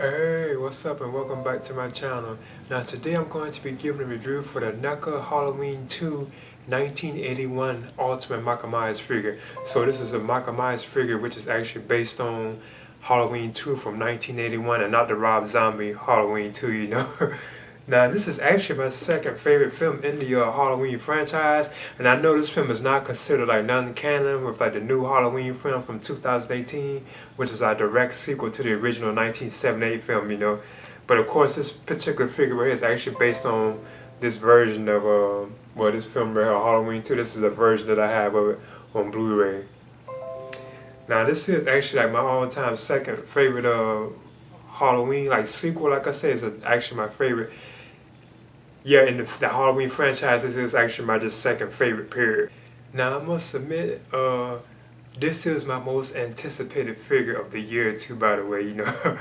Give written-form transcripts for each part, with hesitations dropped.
Hey, what's up and welcome back to my channel. Now today I'm going to be giving a review for the NECA Halloween 2 1981 Ultimate Michael Myers figure. So this is a Michael Myers figure which is actually based on Halloween 2 from 1981 and not the Rob Zombie Halloween 2, you know. Now this is actually my second favorite film in the Halloween franchise, and I know this film is not considered like non-canon with like the new Halloween film from 2018, which is a direct sequel to the original 1978 film, you know. But of course this particular figure right here is actually based on this version of this film right here, Halloween 2. This is a version that I have of it on Blu-ray. Now this is actually like my all-time second favorite Halloween like sequel. Like I said, it's actually my favorite. Yeah, in the Halloween franchise, this is actually my just second favorite period. Now I must admit, this is my most anticipated figure of the year too, by the way, you know.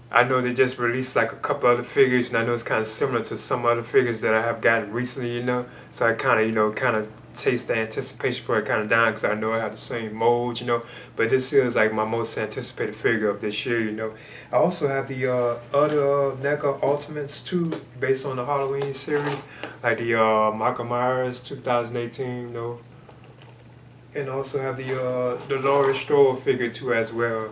I know they just released like a couple other figures, and I know it's kind of similar to some other figures that I have gotten recently, you know. So I kind of, kind of taste the anticipation for it kind of down because I know I have the same mold, you know. But this is like my most anticipated figure of this year, you know. I also have the other NECA Ultimates too, based on the Halloween series, like the Michael Myers 2018, you know. And also have the Laurie Strode figure too as well.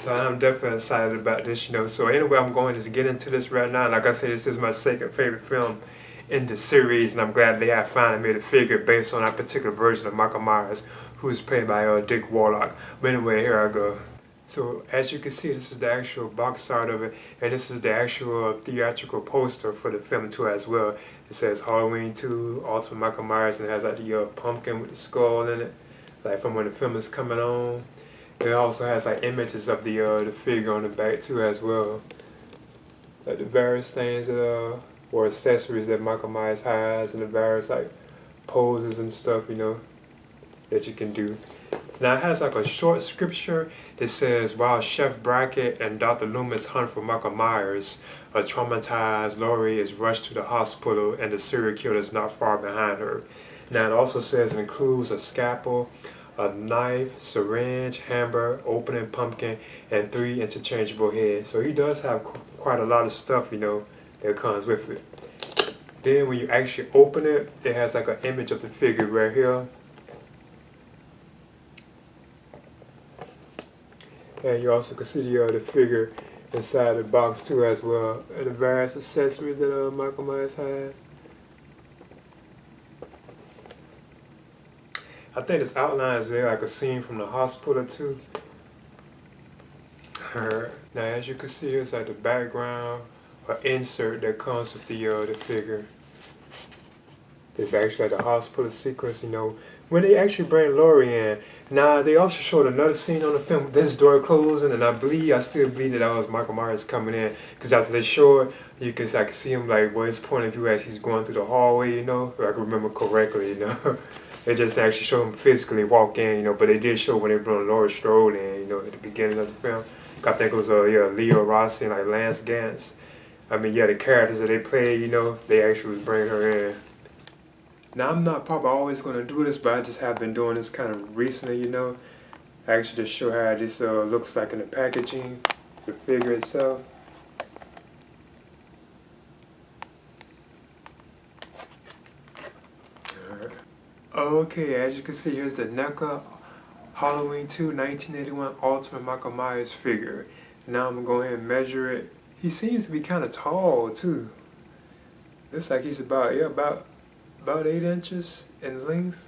So I'm definitely excited about this, you know. So anyway, I'm going to get into this right now. Like I said, this is my second favorite film in the series, and I'm glad they have finally made a figure based on that particular version of Michael Myers, who's played by Dick Warlock. But anyway, here I go. So as you can see, this is the actual box art of it, and this is the actual theatrical poster for the film too as well. It says Halloween 2, Ultimate Michael Myers, and it has like the pumpkin with the skull in it, like from when the film is coming on. It also has like images of the figure on the back too as well, like the various things that or accessories that Michael Myers has, and the various like poses and stuff, you know, that you can do. Now it has like a short scripture that says, while Chef Brackett and Dr. Loomis hunt for Michael Myers, a traumatized Laurie is rushed to the hospital and the serial killer is not far behind her. Now it also says it includes a scalpel, a knife, syringe, hammer, opening pumpkin, and 3 interchangeable heads. So he does have quite a lot of stuff, you know, that comes with it. Then when you actually open it, it has like an image of the figure right here. And you also can see the figure inside the box too as well, and the various accessories that Michael Myers has. I think this outline is there like a scene from the hospital too. Now as you can see, here's like the background or insert that comes with the figure. It's actually like the hospital sequence, you know, when they actually bring Laurie in. Now they also showed another scene on the film, this door closing, and I still believe that was Michael Myers coming in, because after they show it, you can like see him like his point of view as he's going through the hallway, you know, if I can remember correctly, you know. They just actually show him physically walk in, you know, but they did show when they brought Laurie Strode in, you know, at the beginning of the film. I think it was Leo Rossi and like Lance Gantz. I mean, yeah, the characters that they played, you know, they actually was bringing her in. Now, I'm not probably always going to do this, but I just have been doing this kind of recently, you know. Actually, to show how this looks like in the packaging, the figure itself. Alright. Okay, as you can see, here's the NECA Halloween 2 1981 Ultimate Michael Myers figure. Now I'm going to go ahead and measure it. He seems to be kind of tall, too. Looks like he's about 8 inches in length.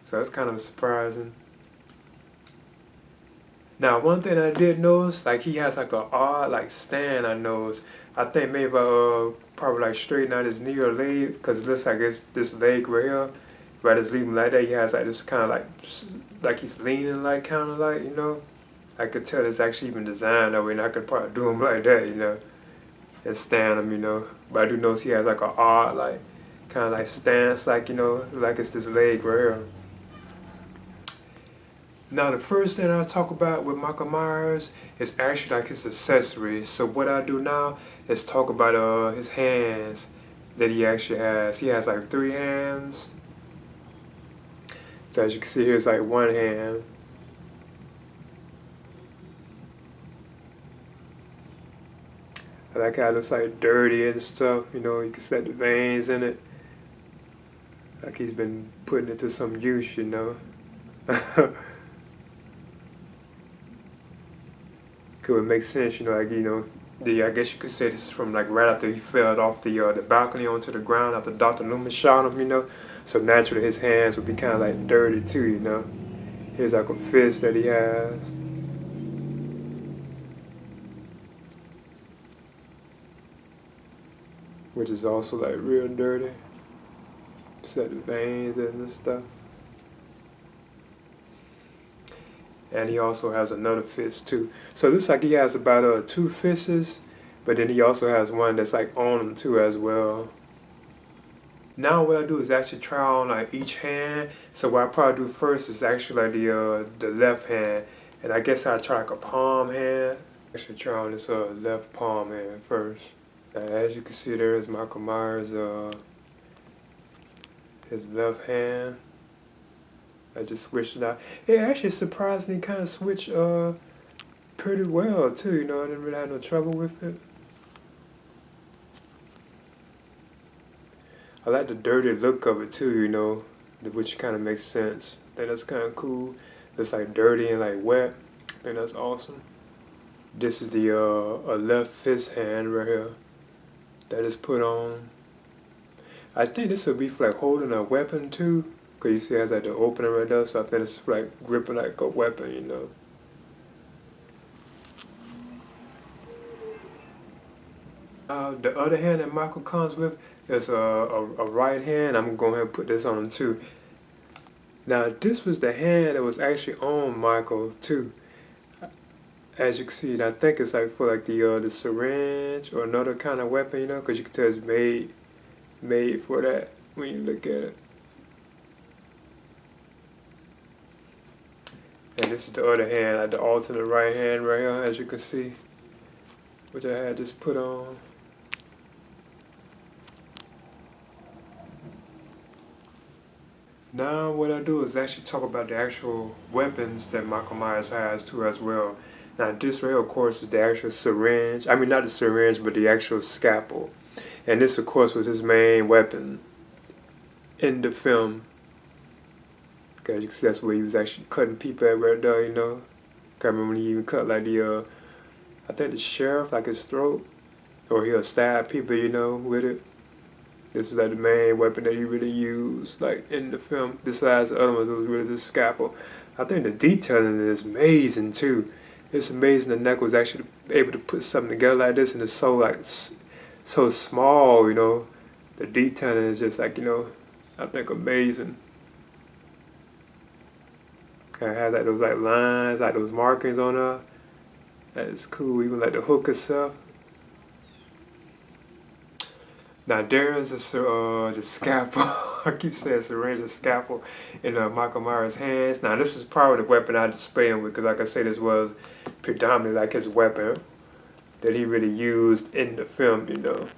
So that's kind of surprising. Now one thing I did notice, like he has like an odd like stand I noticed. I think maybe probably like straighten out his knee or leg, because it looks like it's this leg right here. If I just leave him like that, he has like this kind of like he's leaning like kind of like, you know. I could tell it's actually even designed that way, and I could probably do him like that, you know, and stand him, you know. But I do notice he has like an odd like kind of like stance, like, you know, like it's this leg right here. Now the first thing I'll talk about with Michael Myers is actually like his accessories. So what I do now is talk about his hands that he actually has. He has like 3 hands. So as you can see, here's like one hand. I like how it looks like dirty and stuff, you know, you can see the veins in it. Like he's been putting it to some use, you know. Could make sense, you know, like, you know, I guess you could say this is from like right after he fell off the balcony onto the ground after Dr. Loomis shot him, you know. So naturally his hands would be kind of like dirty too, you know. Here's like a fist that he has. Which is also like real dirty. Set the veins and stuff. And he also has another fist too. So it looks like he has about 2 fists, but then he also has one that's like on him too as well. Now what I do is actually try on like each hand. So what I probably do first is actually like the left hand, and I guess I try like a palm hand. Actually try on this left palm hand first. As you can see, there is Michael Myers' his left hand. I just switched it out. It actually surprisingly kind of switched pretty well too. You know, I didn't really have no trouble with it. I like the dirty look of it too. You know, which kind of makes sense. I think that's kind of cool. It's like dirty and like wet. I think that's awesome. This is the a left fist hand right here that is put on. I think this would be for like holding a weapon too. Cause you see it has like the opening right there, so I think it's for like gripping like a weapon, you know. The other hand that Michael comes with is a right hand. I'm going to put this on him too. Now this was the hand that was actually on Michael too. As you can see, I think it's like for like the syringe or another kind of weapon, you know, because you can tell it's made for that when you look at it. And this is the other hand, like the alternate right hand right here, as you can see, which I had just put on. Now what I do is actually talk about the actual weapons that Michael Myers has too as well. Now this right here, of course, is the actual syringe. I mean, not the syringe, but the actual scalpel. And this, of course, was his main weapon in the film. Because you can see that's where he was actually cutting people at right there, you know. I remember when he even cut like I think the sheriff, like his throat. Or he'll stab people, you know, with it. This was like the main weapon that he really used, like in the film. Besides the other ones, it was really the scalpel. I think the detailing is amazing too. It's amazing the NECA was actually able to put something together like this, and it's so like so small, you know. The detailing is just like, you know, I think amazing. Kind of has like those like lines, like those markings on her. That is cool. Even like the hook itself. Now there is the scalpel. I keep saying syringe and scalpel in Michael Myers' hands. Now this is probably the weapon I display him with, because like I said, this was predominantly like his weapon that he really used in the film, you know.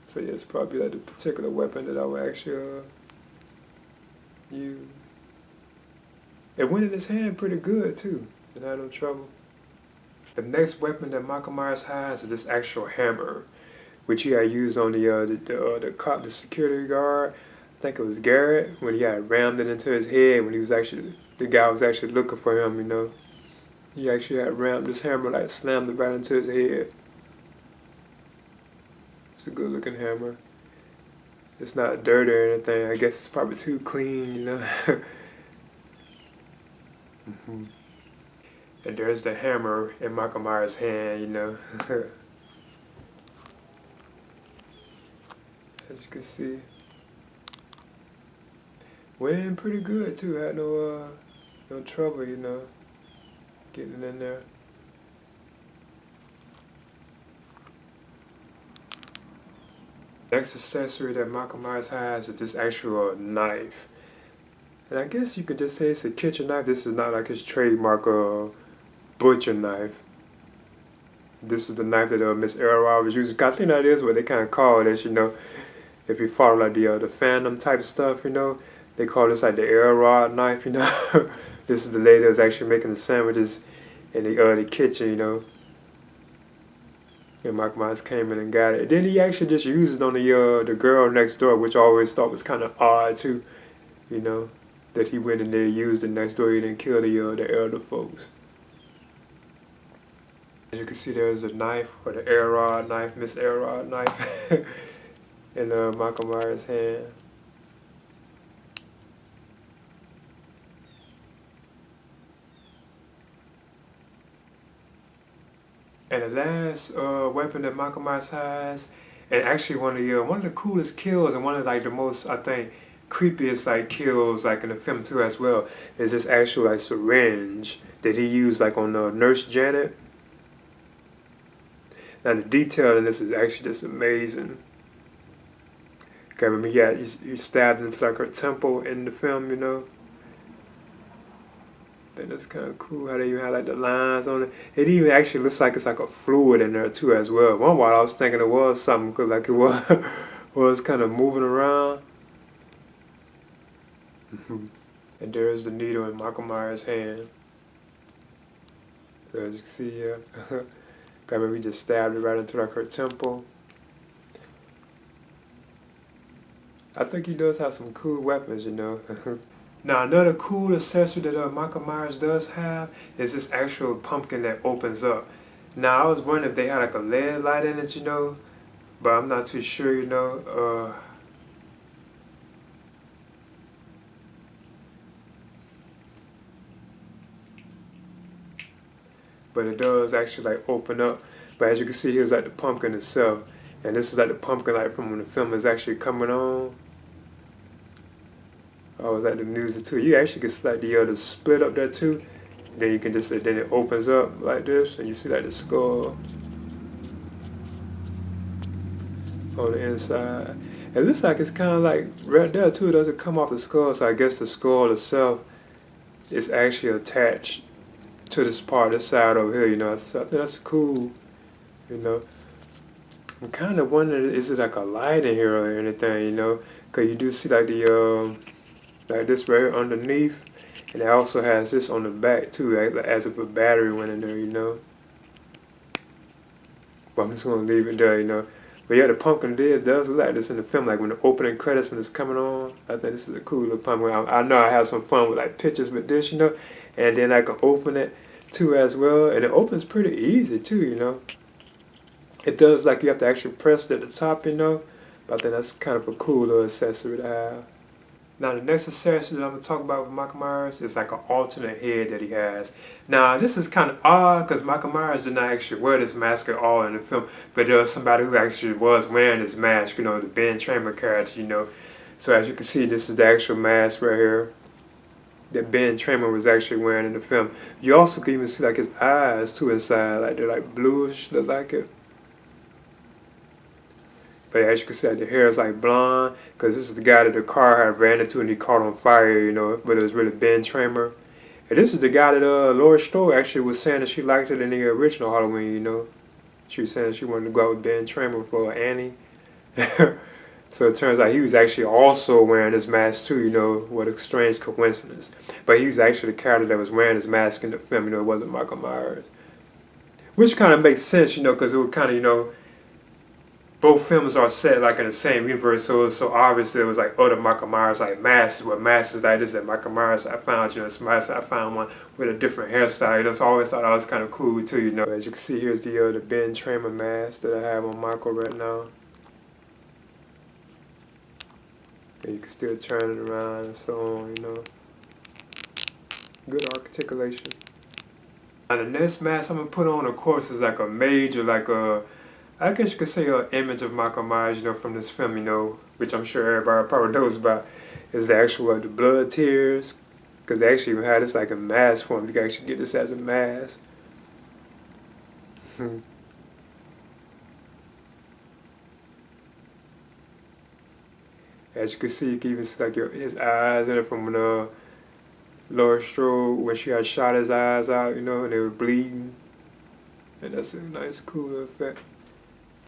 So yeah, it's probably like the particular weapon that I would actually use. It went in his hand pretty good too, and I had no trouble. The next weapon that Michael Myers has is this actual hammer, which he had used on the cop, the security guard. I think it was Garrett, when he had rammed it into his head when he was actually, the guy was actually looking for him, you know. He actually had rammed this hammer, like slammed it right into his head. It's a good looking hammer. It's not dirty or anything. I guess it's probably too clean, you know. And there's the hammer in Michael Myers' hand, you know. As you can see. Went in pretty good too. Had no trouble, you know, getting in there. Next accessory that Michael Myers has is this actual knife. And I guess you could just say it's a kitchen knife. This is not like his trademark butcher knife. This is the knife that Miss Elroy was using. I think that is what they kind of call this, you know. If you follow like the Phantom type stuff, you know, they call this like the Elroy knife, you know. This is the lady that was actually making the sandwiches in the kitchen, you know. And Michael Myers came in and got it. Then he actually just used it on the girl next door, which I always thought was kind of odd too, you know, that he went in there and used it next door. He didn't kill the elder folks. As you can see, there's a knife, or the air rod knife, Miss Air Rod knife, in Michael Myers' hand. And the last weapon that Michael Myers has, and actually one of the coolest kills and one of like the most, I think, creepiest like kills like in the film too as well, is this actual like syringe that he used like on Nurse Janet. Now the detail in this is actually just amazing. Okay, remember he stabbed into like her temple in the film, you know. Then that's kind of cool how they even have like the lines on it. It even actually looks like it's like a fluid in there too as well. One while I was thinking it was something because like it was kind of moving around. And there's the needle in Michael Myers' hand. So as you can see here, remember he just stabbed it right into like her temple. I think he does have some cool weapons, you know. Now another cool accessory that Michael Myers does have is this actual pumpkin that opens up. Now I was wondering if they had like a LED light in it, you know, but I'm not too sure, you know. But it does actually like open up. But as you can see, here's like the pumpkin itself, and this is like the pumpkin light from when the film is actually coming on. I was like the music too. You actually can see like the split up there too. Then you can just then it opens up like this, and you see like the skull on the inside. It looks like it's kind of like right there too. It doesn't come off the skull, so I guess the skull itself is actually attached to this part, this side over here, you know. So I think that's cool, you know. I'm kind of wondering, is it like a light in here or anything, you know? Because you do see like like this right here underneath, and it also has this on the back too, like as if a battery went in there, you know. But I'm just gonna leave it there, you know. But yeah, the pumpkin does look like this in the film, like when the opening credits when it's coming on. I think this is a cool little pumpkin. I know I have some fun with like pictures with this, you know, and then I can open it too as well, and it opens pretty easy too, you know. It does like you have to actually press it at the top, you know, but I think that's kind of a cool little accessory to have. Now the next accessory that I'm going to talk about with Michael Myers is like an alternate head that he has. Now this is kind of odd because Michael Myers did not actually wear this mask at all in the film, but there was somebody who actually was wearing this mask, you know, the Ben Tramer character, you know. So as you can see, this is the actual mask right here that Ben Tramer was actually wearing in the film. You also can even see like his eyes too inside, like they're like bluish, look like it. But as you can see, the hair is like blonde, because this is the guy that the car had ran into and he caught on fire, you know, but it was really Ben Tramer. And this is the guy that Laurie Strode actually was saying that she liked it in the original Halloween, you know. She was saying she wanted to go out with Ben Tramer for Annie. So it turns out he was actually also wearing his mask too, you know, what a strange coincidence. But he was actually the character that was wearing his mask in the film, you know, it wasn't Michael Myers. Which kind of makes sense, you know, because it would kind of, you know, both films are set like in the same universe, so it's so obvious that it was like other Michael Myers like masks, what masks is like this at Michael Myers I found, you know, somebody said I found one with a different hairstyle, you know, so I always thought that was kind of cool too, you know. As you can see, here's the Ben Tramer mask that I have on Michael right now. And you can still turn it around and so on, you know. Good articulation. Now the next mask I'm gonna put on, of course, is like a major, like a, I guess you could say an image of Michael Myers, you know, from this film, you know, which I'm sure everybody probably knows about, is the actual the blood tears, because they actually even had this like a mask form. You can actually get this as a mask. As you can see, you can even see like his eyes in it from when Laurie Strode, when she had shot his eyes out, you know, and they were bleeding. And that's a nice, cool effect.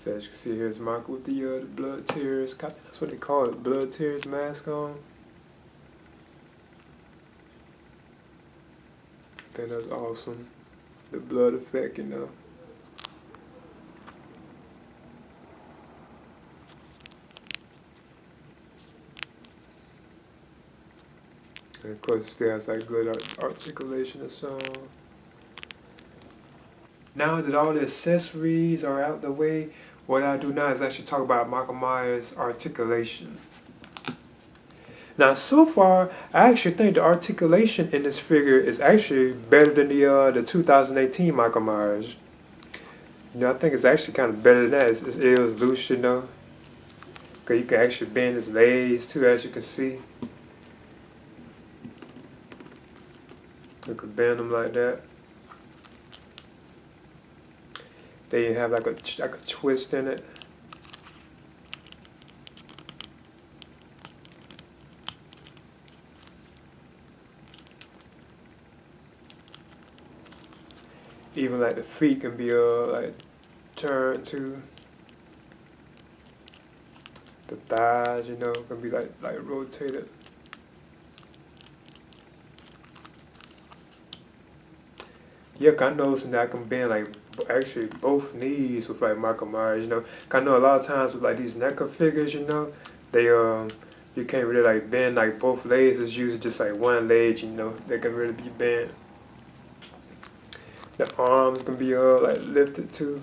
So as you can see, here's Michael with the blood tears. I think that's what they call it, blood tears mask on. I think that's awesome. the blood effect, you know. And of course, it still has like good articulation and so on. Now that all the accessories are out the way, what I do now is actually talk about Michael Myers' articulation. Now, so far, I actually think the articulation in this figure is actually better than the 2018 Michael Myers. You know, I think it's actually kind of better than that. It is loose, you know. Because you can actually bend his legs too, as you can see. You can bend them like that. Then you have like a twist in it. Even like the feet can be like turned too. The thighs, you know, can be like rotated. Yeah, I noticed that I can bend like actually both knees with like Michael Myers, you know. I know a lot of times with like these NECA figures, you know, they you can't really like bend like both legs. It's usually just like one leg, you know, that can really be bent. The arms can be like lifted too.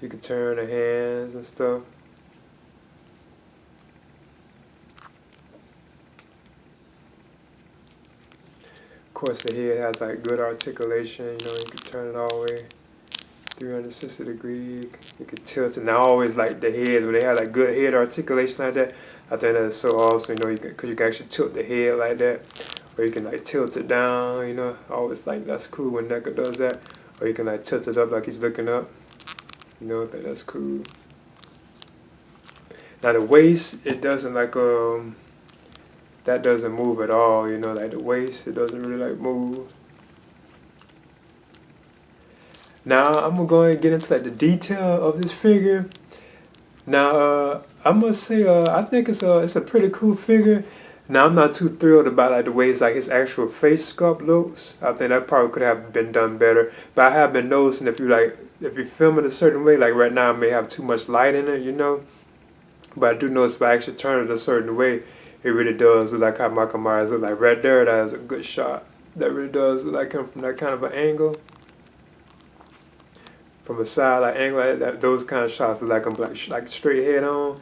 You can turn the hands and stuff. Of course, the head has like good articulation. You know, you can turn it all the way 360 degrees. You can tilt it. And I always like the heads when they have like good head articulation like that. I think that's so awesome. You know, because you can actually tilt the head like that, or you can like tilt it down. You know, I always think that's cool when NECA does that. Or you can like tilt it up like he's looking up. You know, I think that's cool. Now the waist, it doesn't like that doesn't move at all, you know, like the waist, it doesn't really like move. Now I'm gonna go ahead and get into like the detail of this figure. Now I must say I think it's a pretty cool figure. Now I'm not too thrilled about like the ways like his actual face sculpt looks. I think that probably could have been done better. But I have been noticing if you film it a certain way, like right now I may have too much light in it, you know. But I do notice if I actually turn it a certain way, it really does look like how Michael Myers look like right there. That is a good shot. That really does look like him from that kind of an angle. From a side like angle, like that, those kind of shots look like him like straight head on.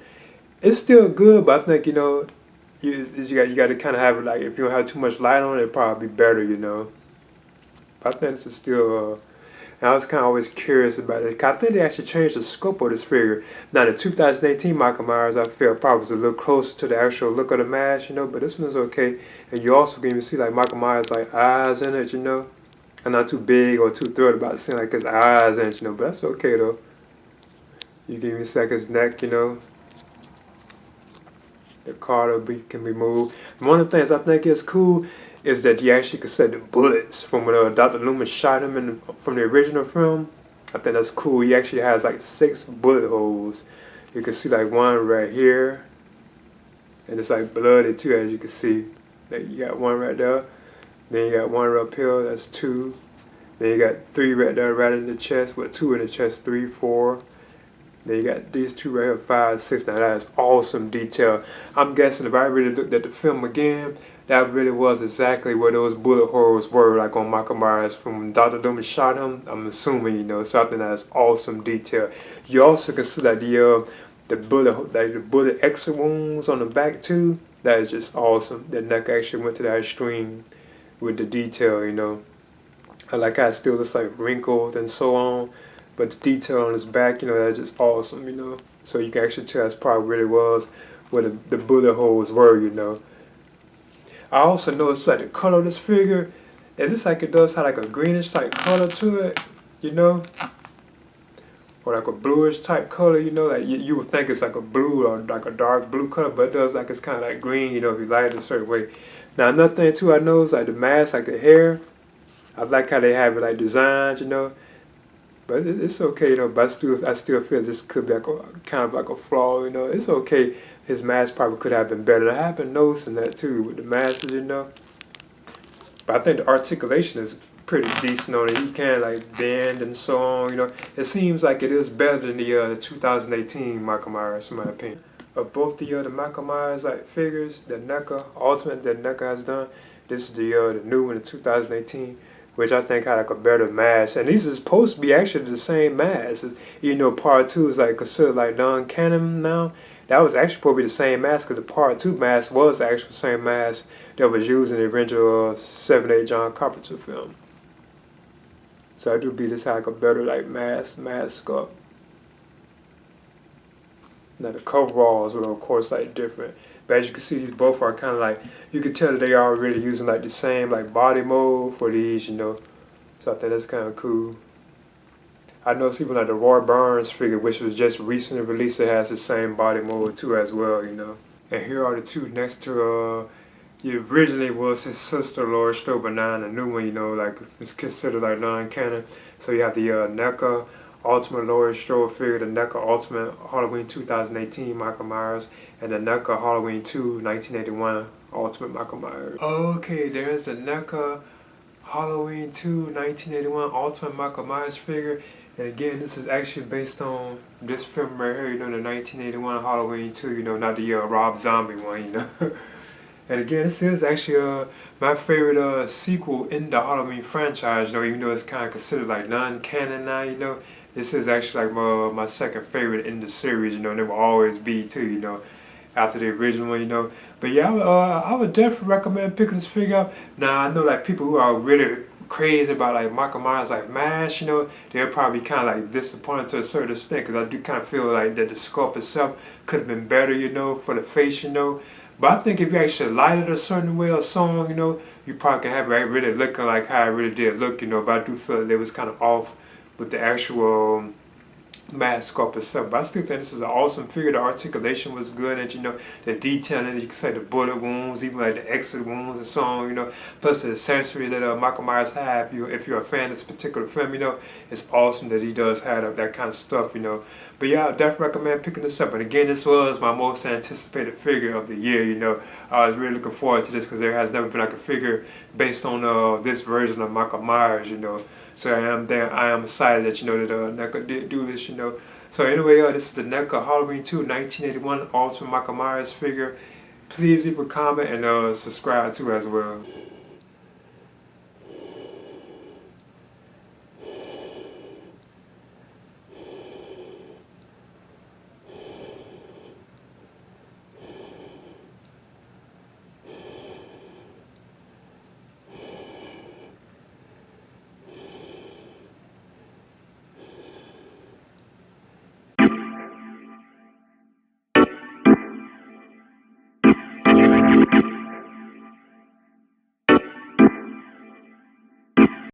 It's still good, but I think, you know, you got to kind of have it like, if you don't have too much light on it, it'd probably be better, you know. But I think this is still and I was kind of always curious about it. I think they actually changed the scope of this figure. Now, the 2018 Michael Myers, I felt probably was a little closer to the actual look of the mask, you know, but this one's okay. And you also can even see, like, Michael Myers' like, eyes in it, you know. I'm not too big or too thrilled about seeing, like, his eyes in it, you know, but that's okay, though. You can even see, like, his neck, you know. The card can be moved. And one of the things I think is cool is that you actually can set the bullets from when Dr. Loomis shot him from the original film. I think that's cool. He actually has like 6 bullet holes. You can see like one right here. And it's like bloody too, as you can see. Like you got one right there. Then you got one right up here, that's 2. Then you got 3 right there, right in the chest, with 2 in the chest, 3, 4. Then you got these 2 right here, 5, 6. Now that is awesome detail. I'm guessing if I really looked at the film again, that really was exactly where those bullet holes were, like on Michael Myers from when Dr. Loomis shot him. I'm assuming, you know, so I think that's awesome detail. You also can see that the bullet exit wounds on the back too. That is just awesome. The neck actually went to that extreme with the detail, you know. I like how it still looks like wrinkled and so on, but the detail on his back, you know, that's just awesome, you know. So you can actually tell that's probably really was where the bullet holes were, you know. I also noticed like the color of this figure, it looks like it does have like a greenish type color to it, you know, or like a bluish type color, you know, like you would think it's like a blue or like a dark blue color, but it does like it's kind of like green, you know, if you light it a certain way. Now another thing too I noticed, like the mask, like the hair, I like how they have it like designed, you know. But it's okay, you know. But I still feel this could be like a kind of like a flaw, you know. It's okay. His mask probably could have been better. I have been noticing that too with the masks, you know. But I think the articulation is pretty decent on it. He can like bend and so on, you know. It seems like it is better than the 2018 Michael Myers, in my opinion. Of both the Michael Myers like figures, the NECA Ultimate that NECA has done, this is the new one in 2018, which I think had like a better mask. And these are supposed to be actually the same mask. You know, part two is like considered like non-canon now. That was actually supposed to be the same mask, because the part two mask was the actual same mask that was used in the original 7/8 John Carpenter film. So I do believe this had like a better like mask up. Now the coveralls were of course like different. But as you can see, these both are kind of like, you can tell that they are really using like the same like body mold for these, you know. So I think that's kind of cool. I noticed even like the Roy Burns figure, which was just recently released, it has the same body mold too as well, you know. And here are the two next to the originally was his sister Laurie Strode, but now the new one, you know, like it's considered like non-canon. So you have the NECA Ultimate Laurie Strode figure, the NECA Ultimate Halloween 2018 Michael Myers, and the NECA Halloween 2 1981 Ultimate Michael Myers. Okay, there's the NECA Halloween 2 1981 Ultimate Michael Myers figure. And again, this is actually based on this film right here, you know, the 1981 Halloween 2, you know, not the Rob Zombie one, you know. And again, this is actually my favorite sequel in the Halloween franchise, you know, even though it's kind of considered like non-canon now, you know. This is actually like my second favorite in the series, you know, and it will always be too, you know, after the original one, you know. But yeah, I would definitely recommend picking this figure up. Now, I know like people who are really crazy about like Michael Myers like MASH, you know, they'll probably kind of like disappointed to a certain extent, because I do kind of feel like that the sculpt itself could have been better, you know, for the face, you know. But I think if you actually light it a certain way or so on, you know, you probably can have it really looking like how it really did look, you know. But I do feel like they was kind of off with the actual mask sculpt itself. But I still think this is an awesome figure. The articulation was good, and you know, the detailing, you can say the bullet wounds, even like the exit wounds and so on, you know, plus the accessory that Michael Myers have. If you're a fan of this particular film, you know, it's awesome that he does have that kind of stuff, you know. But yeah, I definitely recommend picking this up. And again, this was my most anticipated figure of the year, you know. I was really looking forward to this, because there has never been like a figure based on this version of Michael Myers, you know. So I am excited that, you know, that NECA did do this, you know. So anyway, this is the NECA Halloween 2 1981 Ultimate Michael Myers figure. Please leave a comment and subscribe too as well.